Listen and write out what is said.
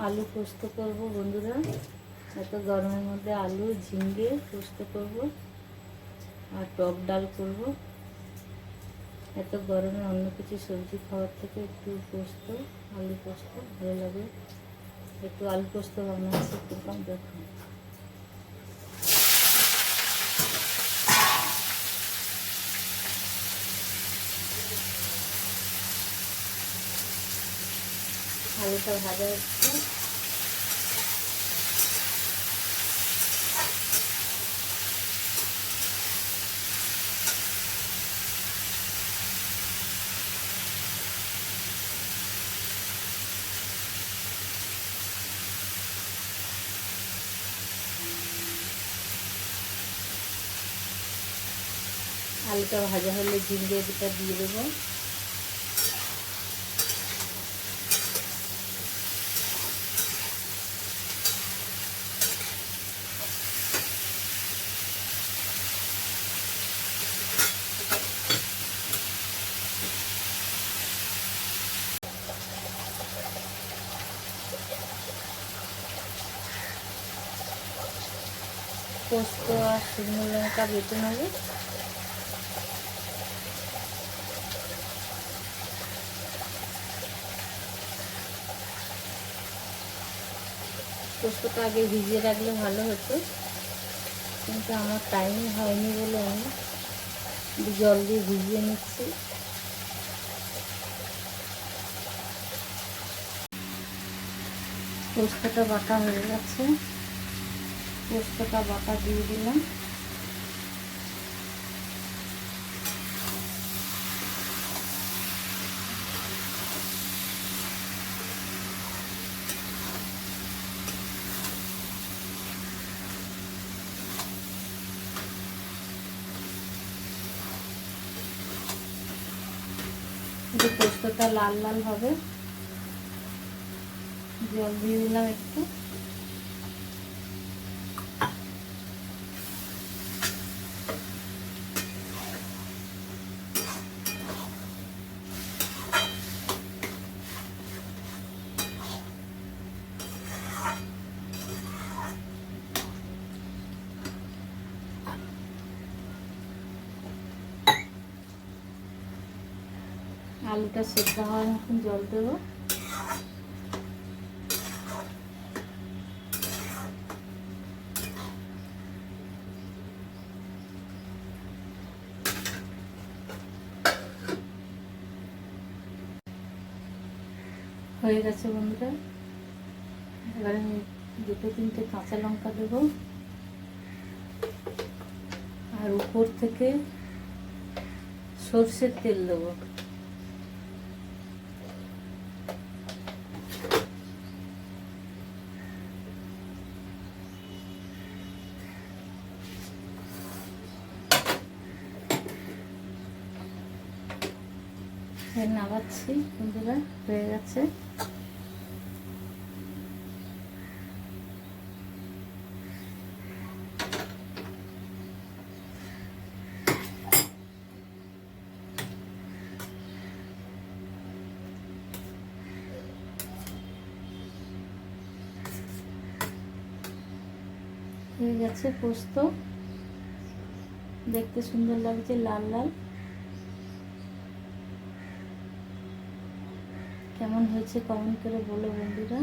আলু পোস্ত করব বন্ধুরা। এত গরমের মধ্যে আলু ঝিঙে পোস্ত করব আর টক ডাল করব। এত গরমে অন্য কিছু সবজি খাওয়ার থেকে একটু পোস্ত, আলু পোস্ত ভালো লাগে। একটু আলু পোস্ত বানাচ্ছি, একটু কম দেখুন। আলুটা ভাজা হচ্ছে। আলুটা ভাজা হলে ঝিঙে দুটা দিয়ে দেবো। পোস্ত আর শুকনো লঙ্কা বেটে নেব। পোস্তটা আগে ভিজিয়ে রাখলে ভালো হতো, কিন্তু আমার টাইম হয়নি বলে আমি জল দিয়ে ভিজিয়ে নিচ্ছি। পোস্তটা বাটা হয়ে গেছে, পোস্তটা বাটা দিয়ে দিলাম। যে পোস্তটা লাল লাল হবে, জল দিয়ে দিলাম একটু। আলুটা সেদ্ধ হওয়ার মতন জল দেবো। হয়ে গেছে বন্ধুরা। এবারে আমি দুটো তিনটে কাঁচা লঙ্কা দেবো, আর উপর থেকে সর্ষের তেল দেবো। নামাচ্ছি বন্ধুরা, হয়ে গেছে। হয়ে গেছে পোস্ত, দেখতে সুন্দর লাগছে লাল লাল। কেমন হয়েছে কমেন্ট করে বলো বন্ধুরা।